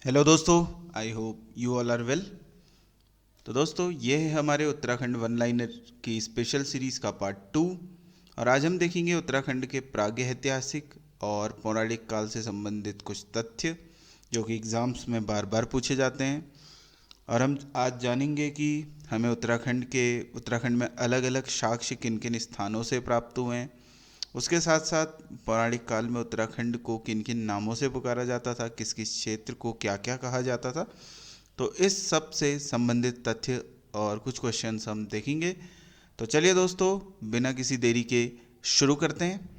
Hello दोस्तों, I hope you all are well. तो दोस्तों, ये है हमारे उत्तराखंड वन लाइनर की स्पेशल सीरीज़ का पार्ट 2। और आज हम देखेंगे उत्तराखंड के प्रागैतिहासिक और पौराणिक काल से संबंधित कुछ तथ्य जो कि एग्ज़ाम्स में बार बार पूछे जाते हैं। और हम आज जानेंगे कि हमें उत्तराखंड में अलग अलग साक्ष्य किन किन स्थानों से प्राप्त हुए हैं। उसके साथ साथ पौराणिक काल में उत्तराखंड को किन किन नामों से पुकारा जाता था, किस किस क्षेत्र को क्या क्या कहा जाता था। तो इस सब से संबंधित तथ्य और कुछ क्वेश्चंस हम देखेंगे। तो चलिए दोस्तों, बिना किसी देरी के शुरू करते हैं।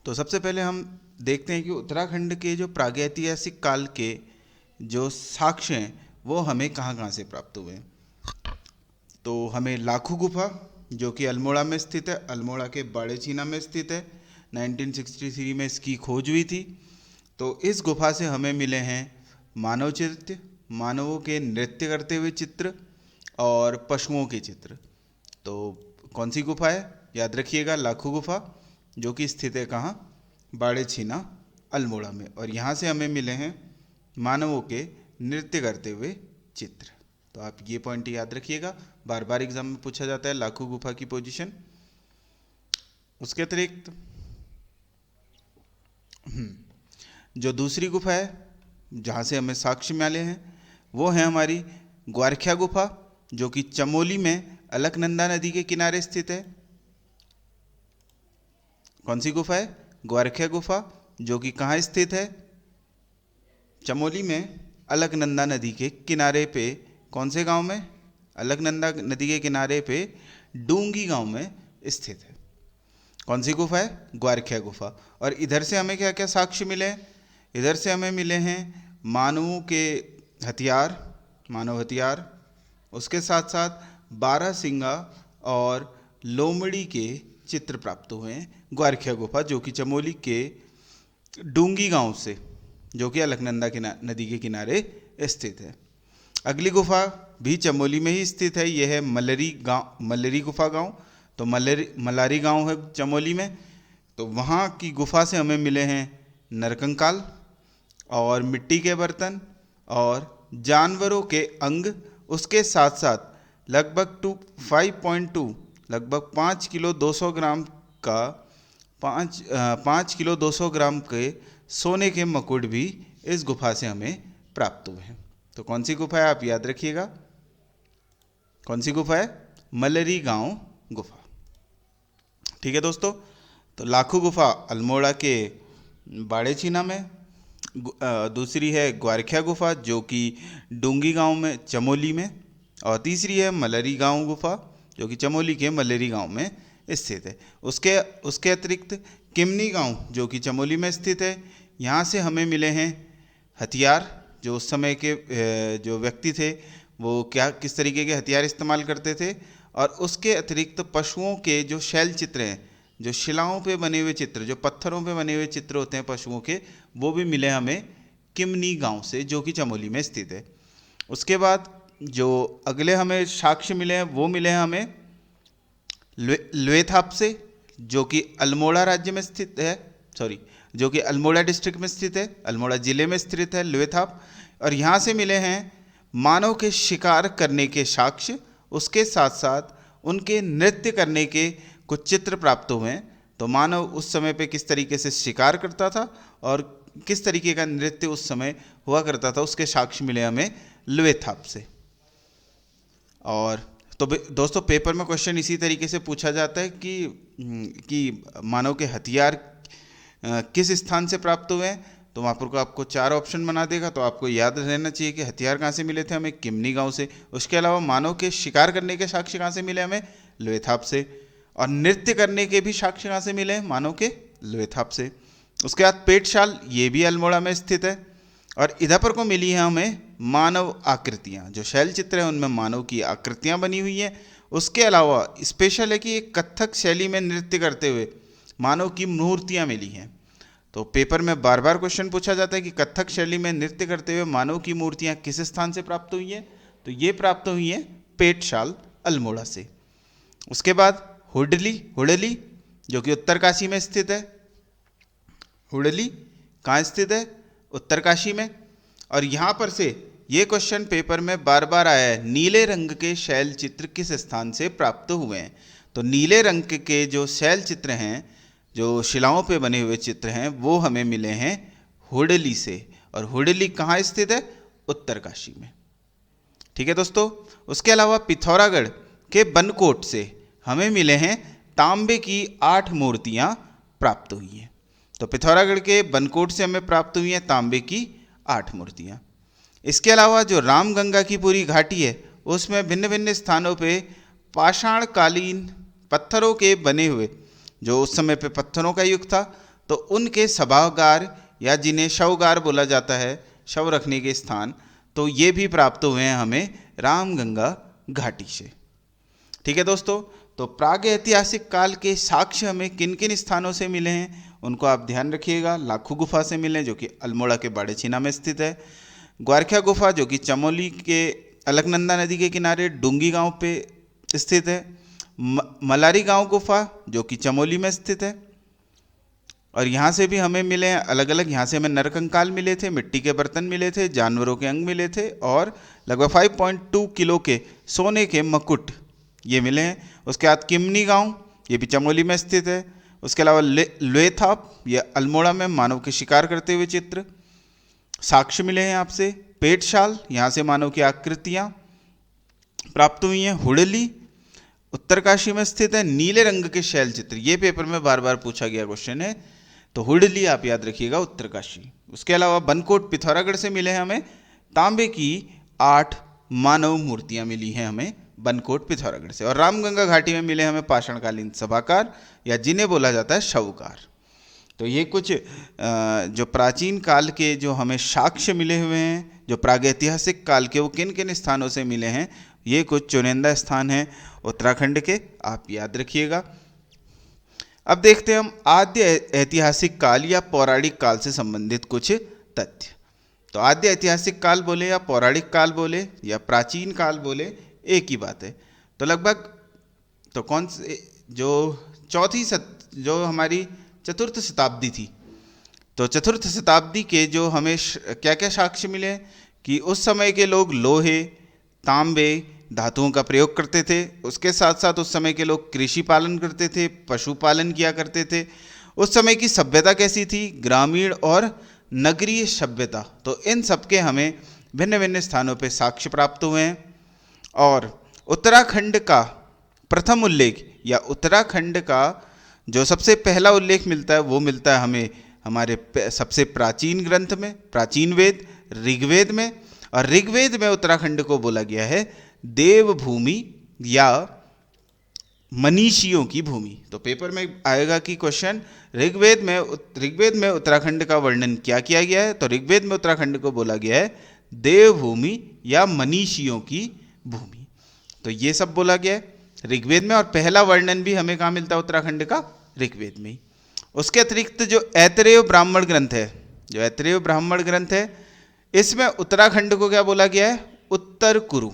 तो सबसे पहले हम देखते हैं कि उत्तराखंड के जो प्रागैतिहासिक काल के जो साक्ष्य हैं वो हमें कहाँ कहाँ से प्राप्त हुए हैं। तो हमें लाखू गुफा, जो कि अल्मोड़ा में स्थित है, अल्मोड़ा के बाड़ेचीना में स्थित है। 1963 में इसकी खोज हुई थी। तो इस गुफा से हमें मिले हैं मानव चित्र, मानवों के नृत्य करते हुए चित्र और पशुओं के चित्र। तो कौन सी गुफा है? याद रखिएगा, लाखू गुफा, जो कि स्थित है कहाँ? बाड़ेछीना, अल्मोड़ा में। और यहाँ से हमें मिले हैं मानवों के नृत्य करते हुए चित्र। तो आप ये पॉइंट याद रखिएगा, बार बार एग्जाम में पूछा जाता है लाखू गुफा की पोजीशन। उसके अतिरिक्त जो दूसरी गुफा है जहाँ से हमें साक्ष्य मिले हैं वो है हमारी ग्वारख्या गुफा, जो कि चमोली में अलकनंदा नदी के किनारे स्थित है। कौन सी गुफा है? ग्वारख्या गुफा, जो कि कहाँ स्थित है? चमोली में अलकनंदा नदी के किनारे पे। कौन से गांव में? अलकनंदा नदी के किनारे पे डूंगी गांव में स्थित है। कौन सी गुफा है? ग्वारख्या गुफा। और इधर से हमें क्या क्या साक्ष्य मिले हैं? इधर से हमें मिले हैं मानवों के हथियार, मानव हथियार। उसके साथ साथ बारहसिंगा और लोमड़ी के चित्र प्राप्त हुए हैं ग्वारख्या गुफा, जो कि चमोली के डूंगी गांव से, जो कि अलकनंदा नदी के किनारे स्थित है। अगली गुफा भी चमोली में ही स्थित है। यह है मलरी गांव, मलरी गुफा गांव। तो मलारी गांव है चमोली में। तो वहाँ की गुफा से हमें मिले हैं नरकंकाल और मिट्टी के बर्तन और जानवरों के अंग। उसके साथ साथ लगभग 5.2, लगभग 5 किलो 200 ग्राम का 5 किलो 200 ग्राम के सोने के मकुट भी इस गुफा से हमें प्राप्त हुए हैं। तो कौन सी गुफा है? आप याद रखिएगा, कौन सी गुफा है? मलरी गांव गुफा। ठीक है दोस्तों। तो लाखू गुफा अल्मोड़ा के बाड़ेचीना में, दूसरी है ग्वारख्या गुफा, जो कि डूंगी गांव में, चमोली में। और तीसरी है मलरी गांव गुफा, जो कि चमोली के मलरी गांव में स्थित है। उसके उसके अतिरिक्त किमनी गांव, जो कि चमोली में स्थित है। यहाँ से हमें मिले हैं हथियार। जो उस समय के जो व्यक्ति थे वो किस तरीके के हथियार इस्तेमाल करते थे। और उसके अतिरिक्त पशुओं के जो शैल चित्र हैं, जो शिलाओं पे बने हुए चित्र, जो पत्थरों पे बने हुए चित्र होते हैं पशुओं के, वो भी मिले हमें किमनी गांव से, जो कि चमोली में स्थित है। उसके बाद जो अगले हमें साक्ष्य मिले हैं वो मिले हैं हमें लुएथाप से, जो कि अल्मोड़ा राज्य में स्थित है। सॉरी, जो कि अल्मोड़ा डिस्ट्रिक्ट में स्थित है, अल्मोड़ा जिले में स्थित है लुएथाप। और यहाँ से मिले हैं मानव के शिकार करने के साक्ष्य। उसके साथ साथ उनके नृत्य करने के कुछ चित्र प्राप्त हुए हैं। तो मानव उस समय पे किस तरीके से शिकार करता था और किस तरीके का नृत्य उस समय हुआ करता था, उसके साक्ष्य मिले हमें लुएथाप से। और तो दोस्तों, पेपर में क्वेश्चन इसी तरीके से पूछा जाता है कि मानव के हथियार किस स्थान से प्राप्त हुए हैं। तो वहाँ पर को आपको 4 ऑप्शन बना देगा। तो आपको याद रहना चाहिए कि हथियार कहाँ से मिले थे हमें? किमनी गांव से। उसके अलावा मानव के शिकार करने के साक्ष्य कहाँ से मिले हमें? लुएथाप से। और नृत्य करने के भी साक्ष्य कहाँ से मिले हैं? मानव के लुएथाप से। उसके बाद पेटशाल, ये भी अल्मोड़ा में स्थित है। और इधर पर को मिली है हमें मानव आकृतियाँ, जो शैल चित्र है उनमें मानव की आकृतियाँ बनी हुई हैं। उसके अलावा स्पेशल है कि एक कथक शैली में नृत्य करते हुए मानव की मूर्तियाँ मिली हैं। तो पेपर में बार बार क्वेश्चन पूछा जाता है कि कथक शैली में नृत्य करते हुए मानव की मूर्तियाँ किस स्थान से प्राप्त हुई हैं? तो ये प्राप्त हुई हैं पेटशाल, अल्मोड़ा से। उसके बाद हुडली, जो कि उत्तरकाशी में स्थित है। हुडली कहाँ स्थित है? उत्तरकाशी में। और यहाँ पर से ये क्वेश्चन पेपर में बार बार आया है, नीले रंग के शैल चित्र किस स्थान से प्राप्त हुए हैं। तो नीले रंग के जो शैल चित्र हैं, जो शिलाओं पे बने हुए चित्र हैं, वो हमें मिले हैं हुडली से। और हुडली कहाँ स्थित है? उत्तरकाशी में। ठीक है दोस्तों। उसके अलावा पिथौरागढ़ के बनकोट से हमें मिले हैं तांबे की 8 मूर्तियां प्राप्त हुई हैं। तो पिथौरागढ़ के बनकोट से हमें प्राप्त हुई हैं तांबे की 8 मूर्तियां। इसके अलावा जो रामगंगा की पूरी घाटी है, उसमें भिन्न भिन्न स्थानों पे पाषाणकालीन पत्थरों के बने हुए, जो उस समय पे पत्थरों का युग था, तो उनके सभागार या जिन्हें शवगार बोला जाता है, शव रखने के स्थान, तो ये भी प्राप्त हुए हैं हमें रामगंगा घाटी से। ठीक है दोस्तों। तो प्राग ऐतिहासिक काल के साक्ष्य हमें किन किन स्थानों से मिले हैं, उनको आप ध्यान रखिएगा। लाखू गुफा से मिले, जो कि अल्मोड़ा के बाड़ेछीना में स्थित है। ग्वारख्या गुफा, जो कि चमोली के अलकनंदा नदी के किनारे डूंगी गांव पे स्थित है। मलारी गांव गुफा, जो कि चमोली में स्थित है। और यहाँ से भी हमें मिले हैं अलग अलग। यहाँ से हमें नरकंकाल मिले थे, मिट्टी के बर्तन मिले थे, जानवरों के अंग मिले थे, और लगभग 5.2 किलो के सोने के मुकुट ये मिले हैं। उसके बाद किमनी गांव, ये भी चमोली में स्थित है। उसके अलावा लुएथाप, ये अल्मोड़ा में मानव के शिकार करते हुए चित्र साक्ष्य मिले हैं आपसे। पेटशाल, यहाँ से मानव की आकृतियाँ प्राप्त हुई हैं। हुडली उत्तरकाशी में स्थित है। नीले रंग के शैल चित्र, ये पेपर में बार बार पूछा गया क्वेश्चन है, तो हुडली आप याद रखिएगा, उत्तरकाशी। उसके अलावा बनकोट पिथौरागढ़ से मिले हैं हमें तांबे की 8 मानव मूर्तियां मिली हैं हमें बनकोट पिथौरागढ़ से। और रामगंगा घाटी में मिले हमें पाषाणकालीन सभागार, या जिन्हें बोला जाता है शवगार। तो ये कुछ जो प्राचीन काल के जो हमें साक्ष्य मिले हुए हैं, जो प्रागैतिहासिक काल के, वो किन किन स्थानों से मिले हैं, ये कुछ चुनिंदा स्थान हैं उत्तराखंड के, आप याद रखिएगा। अब देखते हैं हम आद्य ऐतिहासिक काल या पौराणिक काल से संबंधित कुछ तथ्य। तो आद्य ऐतिहासिक काल बोले या पौराणिक काल बोले या प्राचीन काल बोले, एक ही बात है। तो लगभग तो कौन से जो हमारी चतुर्थ शताब्दी थी, तो चतुर्थ शताब्दी के जो हमें क्या क्या साक्ष्य मिले कि उस समय के लोग लोहे, तांबे, धातुओं का प्रयोग करते थे। उसके साथ साथ उस समय के लोग कृषि पालन करते थे, पशुपालन किया करते थे। उस समय की सभ्यता कैसी थी? ग्रामीण और नगरीय सभ्यता। तो इन सब के हमें भिन्न भिन्न स्थानों पे साक्ष्य प्राप्त हुए हैं। और उत्तराखंड का प्रथम उल्लेख या उत्तराखंड का जो सबसे पहला उल्लेख मिलता है, वो मिलता है हमें हमारे सबसे प्राचीन ग्रंथ में, प्राचीन वेद ऋग्वेद में। और ऋग्वेद में उत्तराखंड को बोला गया है देवभूमि या मनीषियों की भूमि। तो पेपर में आएगा कि क्वेश्चन ऋग्वेद में उत्तराखंड का वर्णन क्या किया गया है। तो ऋग्वेद में उत्तराखंड को बोला गया है देवभूमि या मनीषियों की भूमि। तो ये सब बोला गया है ऋग्वेद में, और पहला वर्णन भी हमें कहाँ मिलता है? उत्तराखंड का ऋग्वेद में ही। उसके अतिरिक्त जो ऐतरेय ब्राह्मण ग्रंथ है, इसमें उत्तराखंड को क्या बोला गया है? उत्तर कुरु।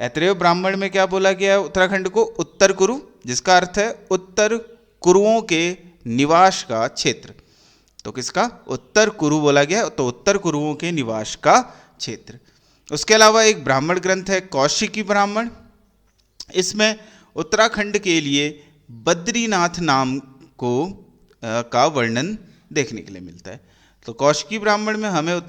ऐतरेय ब्राह्मण में क्या बोला गया है उत्तराखंड को? उत्तर कुरु, जिसका अर्थ है उत्तर कुरुओं के निवास का क्षेत्र। तो किसका? उत्तर कुरु बोला गया है, तो उत्तर कुरुओं के निवास का क्षेत्र। उसके अलावा एक ब्राह्मण ग्रंथ है कौशिकी ब्राह्मण। इसमें उत्तराखंड के लिए बद्रीनाथ नाम का वर्णन देखने के लिए मिलता है। तो कौशिकी ब्राह्मण में हमें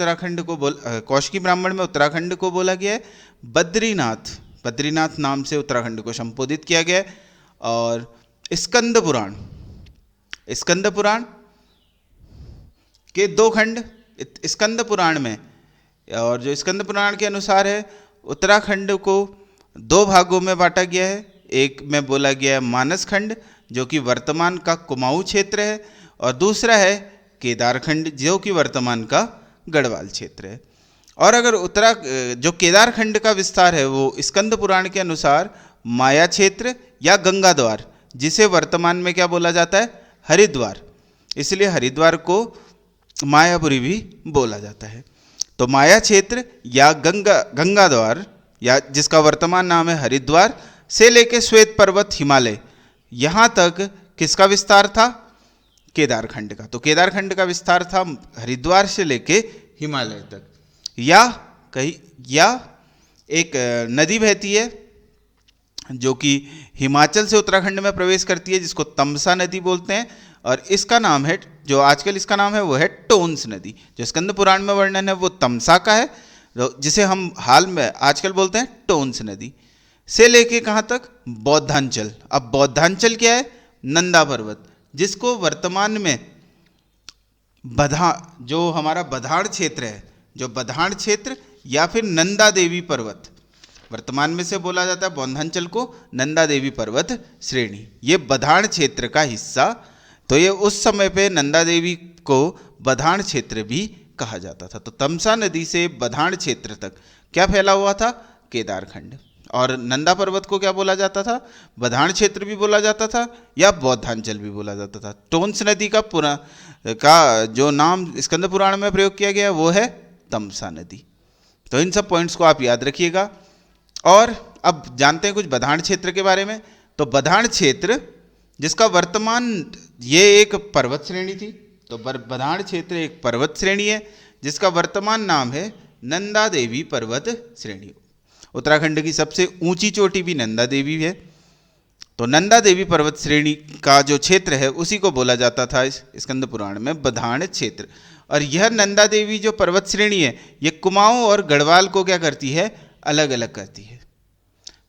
कौशिकी ब्राह्मण में उत्तराखंड को बोला गया है बद्रीनाथ नाम से उत्तराखंड को संबोधित किया गया है। और स्कंद पुराण के 2 खंड स्कंद पुराण में, और जो स्कंद पुराण के अनुसार है उत्तराखंड को 2 भागों में बांटा गया है। एक में बोला गया है मानस खंड, जो कि वर्तमान का कुमाऊं क्षेत्र है, और दूसरा है केदारखंड, जो कि वर्तमान का गढ़वाल क्षेत्र है। और अगर जो केदारखंड का विस्तार है, वो स्कंद पुराण के अनुसार माया क्षेत्र या गंगा द्वार, जिसे वर्तमान में क्या बोला जाता है? हरिद्वार। इसलिए हरिद्वार को मायापुरी भी बोला जाता है। तो माया क्षेत्र या गंगा द्वार, या जिसका वर्तमान नाम है हरिद्वार, से लेके श्वेत पर्वत हिमालय, यहाँ तक किसका विस्तार था? केदारखंड का। तो केदारखंड का विस्तार था हरिद्वार से लेके हिमालय तक। या एक नदी बहती है जो कि हिमाचल से उत्तराखंड में प्रवेश करती है, जिसको तमसा नदी बोलते हैं, और इसका नाम है, जो आजकल इसका नाम है, वो है टोन्स नदी। जो स्कंद पुराण में वर्णन है वो तमसा का है, जिसे हम हाल में आजकल बोलते हैं टोन्स नदी। से लेके कहाँ तक? बौद्धांचल। अब बौद्धांचल क्या है? नंदा पर्वत, जिसको वर्तमान में जो हमारा बधाड़ क्षेत्र है, जो बधाड़ क्षेत्र या फिर नंदा देवी पर्वत, वर्तमान में से बोला जाता है बौद्धांचल को नंदा देवी पर्वत श्रेणी। ये बधाड़ क्षेत्र का हिस्सा, तो ये उस समय पे नंदा देवी को बधाड़ क्षेत्र भी कहा जाता था। तो तमसा नदी से बधाड़ क्षेत्र तक क्या फैला हुआ था? केदारखंड। और नंदा पर्वत को क्या बोला जाता था? बधाड़ क्षेत्र भी बोला जाता था या बौद्धांचल भी बोला जाता था। टोन्स नदी का जो नाम स्कंद पुराण में प्रयोग किया गया वो है तमसा नदी। तो इन सब पॉइंट्स को आप याद रखिएगा। और अब जानते हैं कुछ बधाड़ क्षेत्र के बारे में। तो बधाड़ क्षेत्र, जिसका वर्तमान, ये एक पर्वत श्रेणी थी, तो बधाड़ क्षेत्र एक पर्वत श्रेणी है जिसका वर्तमान नाम है नंदा देवी पर्वत श्रेणी। उत्तराखंड की सबसे ऊंची चोटी भी नंदा देवी है। तो नंदा देवी पर्वत श्रेणी का जो क्षेत्र है उसी को बोला जाता था इस स्कंद पुराण में बधाड़ क्षेत्र। और यह नंदा देवी जो पर्वत श्रेणी है, ये कुमाऊं और गढ़वाल को क्या करती है? अलग अलग करती है।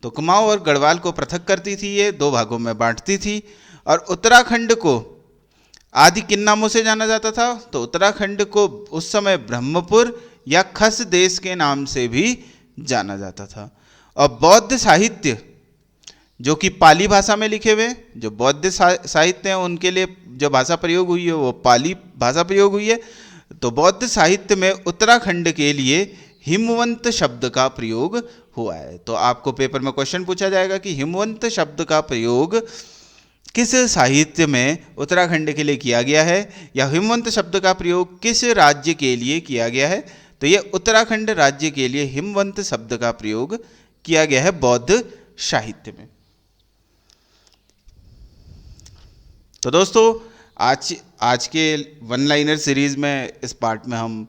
तो कुमाऊं और गढ़वाल को पृथक करती थी, ये दो भागों में बांटती थी। और उत्तराखंड को आदि किन नामों से जाना जाता था? तो उत्तराखंड को उस समय ब्रह्मपुर या खस देश के नाम से भी जाना जाता था। और बौद्ध साहित्य जो कि पाली भाषा में लिखे हुए, जो बौद्ध साहित्य हैं उनके लिए जो भाषा प्रयोग हुई है वो पाली भाषा प्रयोग हुई है। तो बौद्ध साहित्य में उत्तराखंड के लिए हिमवंत शब्द का प्रयोग हुआ है। तो आपको पेपर में क्वेश्चन पूछा जाएगा कि हिमवंत शब्द का प्रयोग किस साहित्य में उत्तराखंड के लिए किया गया है, या हिमवंत शब्द का प्रयोग किस राज्य के लिए किया गया है? तो ये उत्तराखंड राज्य के लिए हिमवंत शब्द का प्रयोग किया गया है बौद्ध साहित्य में। तो दोस्तों आज के वन लाइनर सीरीज में इस पार्ट में हम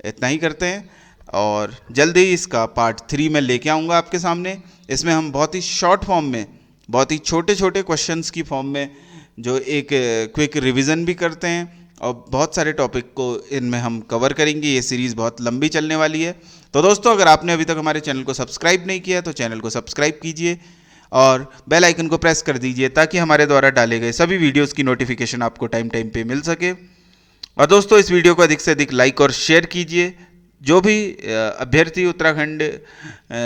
इतना ही करते हैं, और जल्द ही इसका पार्ट 3 में लेके आऊँगा आपके सामने। इसमें हम बहुत ही शॉर्ट फॉर्म में, बहुत ही छोटे छोटे क्वेश्चंस की फॉर्म में जो एक क्विक रिवीजन भी करते हैं, और बहुत सारे टॉपिक को इनमें हम कवर करेंगे। ये सीरीज़ बहुत लंबी चलने वाली है। तो दोस्तों, अगर आपने अभी तक हमारे चैनल को सब्सक्राइब नहीं किया तो चैनल को सब्सक्राइब कीजिए और बेल आइकन को प्रेस कर दीजिए ताकि हमारे द्वारा डाले गए सभी वीडियोज़ की नोटिफिकेशन आपको टाइम टाइम पे मिल सके। और दोस्तों, इस वीडियो को अधिक से अधिक लाइक और शेयर कीजिए। जो भी अभ्यर्थी उत्तराखंड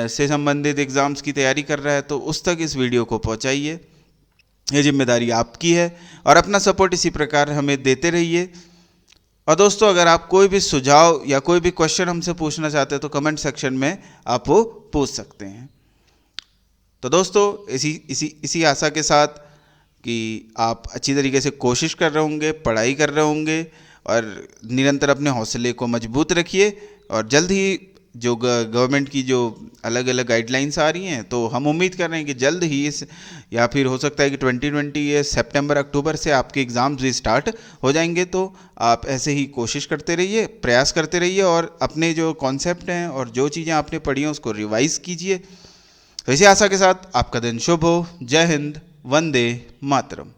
से संबंधित एग्ज़ाम्स की तैयारी कर रहा है तो उस तक इस वीडियो को पहुंचाइए। ये जिम्मेदारी आपकी है, और अपना सपोर्ट इसी प्रकार हमें देते रहिए। और दोस्तों, अगर आप कोई भी सुझाव या कोई भी क्वेश्चन हमसे पूछना चाहते हैं तो कमेंट सेक्शन में आप वो पूछ सकते हैं। तो दोस्तों, इसी आशा के साथ कि आप अच्छी तरीके से कोशिश कर रहे होंगे, पढ़ाई कर रहे होंगे, और निरंतर अपने हौसले को मजबूत रखिए। और जल्द ही जो गवर्नमेंट की जो अलग अलग गाइडलाइंस आ रही हैं, तो हम उम्मीद कर रहे हैं कि जल्द ही या फिर हो सकता है कि 2020 सितंबर अक्टूबर से आपके एग्ज़ाम्स भी स्टार्ट हो जाएंगे। तो आप ऐसे ही कोशिश करते रहिए, प्रयास करते रहिए, और अपने जो कॉन्सेप्ट हैं और जो चीज़ें आपने पढ़ी हैं उसको रिवाइज़ कीजिए। तो इसी आशा के साथ आपका दिन शुभ हो। जय हिंद, वंदे मातरम।